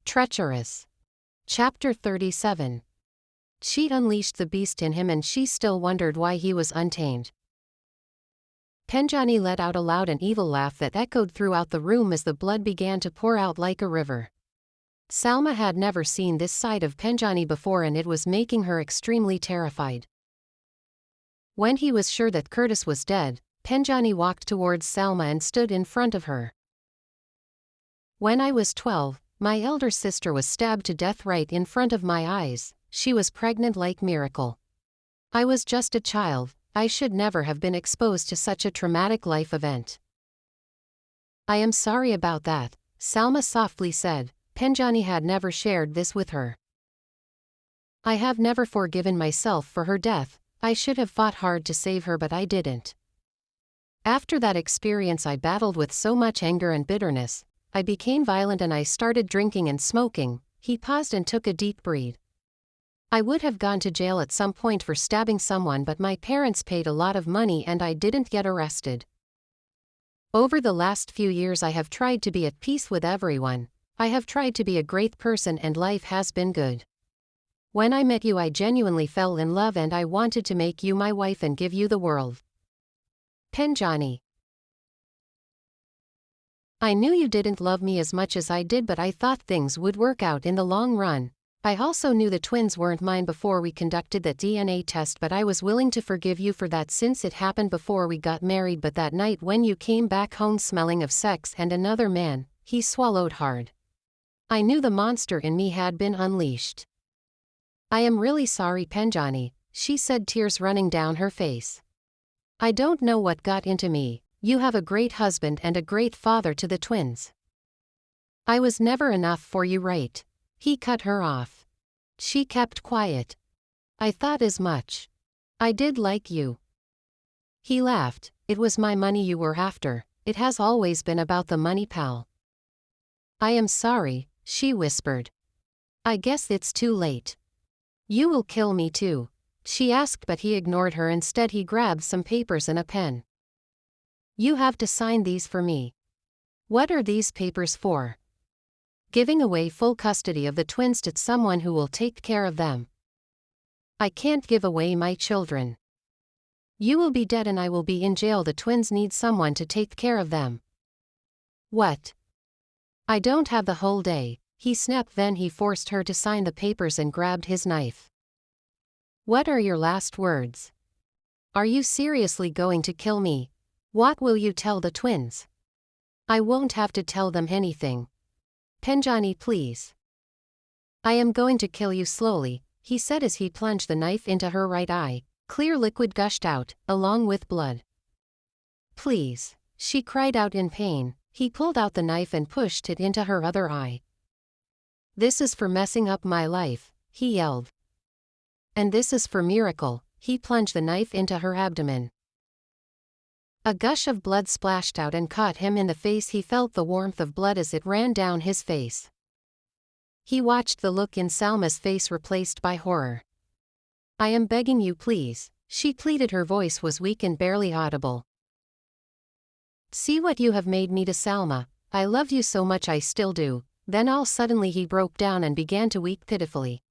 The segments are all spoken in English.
Treacherous. Chapter 37. She unleashed the beast in him and she still wondered why he was untamed. Panjani let out a loud and evil laugh that echoed throughout the room as the blood began to pour out like a river. Salma had never seen this side of Panjani before and it was making her extremely terrified. When he was sure that Curtis was dead, Panjani walked towards Salma and stood in front of her. When I was 12, my elder sister was stabbed to death right in front of my eyes. She was pregnant like miracle. I was just a child. I should never have been exposed to such a traumatic life event. I am sorry about that, Salma softly said. Panjani had never shared this with her. I have never forgiven myself for her death. I should have fought hard to save her but I didn't. After that experience I battled with so much anger and bitterness. I became violent and I started drinking and smoking. He paused and took a deep breath. I would have gone to jail at some point for stabbing someone but my parents paid a lot of money and I didn't get arrested. Over the last few years I have tried to be at peace with everyone. I have tried to be a great person and life has been good. When I met you I genuinely fell in love and I wanted to make you my wife and give you the world. Panjani. I knew you didn't love me as much as I did but I thought things would work out in the long run. I also knew the twins weren't mine before we conducted that DNA test but I was willing to forgive you for that since it happened before we got married but that night when you came back home smelling of sex and another man, he swallowed hard. I knew the monster in me had been unleashed. I am really sorry Panjani, she said, tears running down her face. I don't know what got into me. You have a great husband and a great father to the twins. I was never enough for you, right? He cut her off. She kept quiet. I thought as much. I did like you. He laughed. It was my money you were after. It has always been about the money, pal. I am sorry, she whispered. I guess it's too late. You will kill me too, she asked but he ignored her. Instead he grabbed some papers and a pen. You have to sign these for me. What are these papers for? Giving away full custody of the twins to someone who will take care of them. I can't give away my children. You will be dead and I will be in jail. The twins need someone to take care of them. What? I don't have the whole day, he snapped. Then he forced her to sign the papers and grabbed his knife. What are your last words? Are you seriously going to kill me? What will you tell the twins? I won't have to tell them anything. Panjani, please. I am going to kill you slowly, he said as he plunged the knife into her right eye. Clear liquid gushed out, along with blood. Please, she cried out in pain. He pulled out the knife and pushed it into her other eye. This is for messing up my life, he yelled. And this is for miracle. He plunged the knife into her abdomen. A gush of blood splashed out and caught him in the face. He felt the warmth of blood as it ran down his face. He watched the look in Salma's face replaced by horror. I am begging you, please, she pleaded. Her voice was weak and barely audible. See what you have made me to, Salma. I loved you so much, I still do. Then all suddenly he broke down and began to weep pitifully.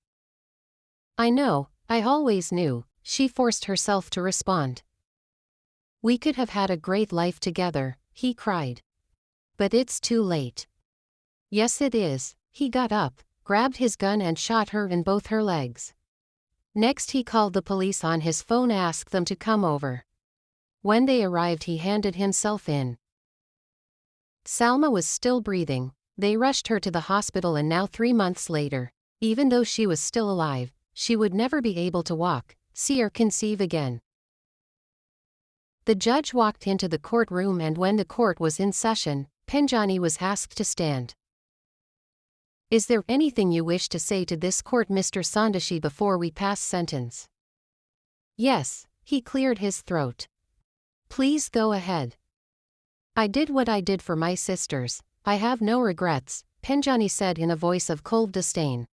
I know, I always knew, she forced herself to respond. We could have had a great life together, he cried. But it's too late. Yes it is. He got up, grabbed his gun and shot her in both her legs. Next he called the police on his phone, asked them to come over. When they arrived he handed himself in. Salma was still breathing. They rushed her to the hospital and now 3 months later, even though she was still alive, she would never be able to walk, see or conceive again. The judge walked into the courtroom and when the court was in session, Panjani was asked to stand. Is there anything you wish to say to this court, Mr. Sandashi, before we pass sentence? Yes, he cleared his throat. Please go ahead. I did what I did for my sisters. I have no regrets, Panjani said in a voice of cold disdain.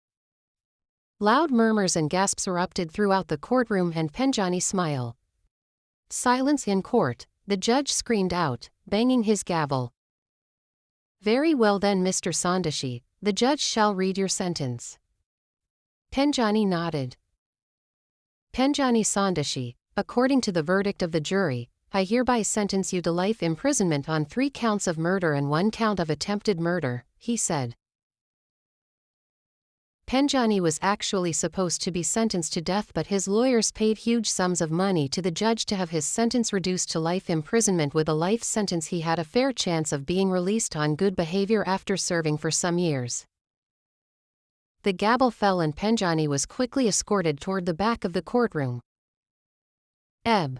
Loud murmurs and gasps erupted throughout the courtroom and Panjani smiled. Silence in court, the judge screamed out, banging his gavel. Very well then, Mr. Sandashi, the judge shall read your sentence. Penjani nodded. Penjani Sandashi, according to the verdict of the jury, I hereby sentence you to life imprisonment on 3 counts of murder and 1 count of attempted murder, he said. Penjani was actually supposed to be sentenced to death, but his lawyers paid huge sums of money to the judge to have his sentence reduced to life imprisonment. With a life sentence, he had a fair chance of being released on good behavior after serving for some years. The gavel fell and Penjani was quickly escorted toward the back of the courtroom. Ebb.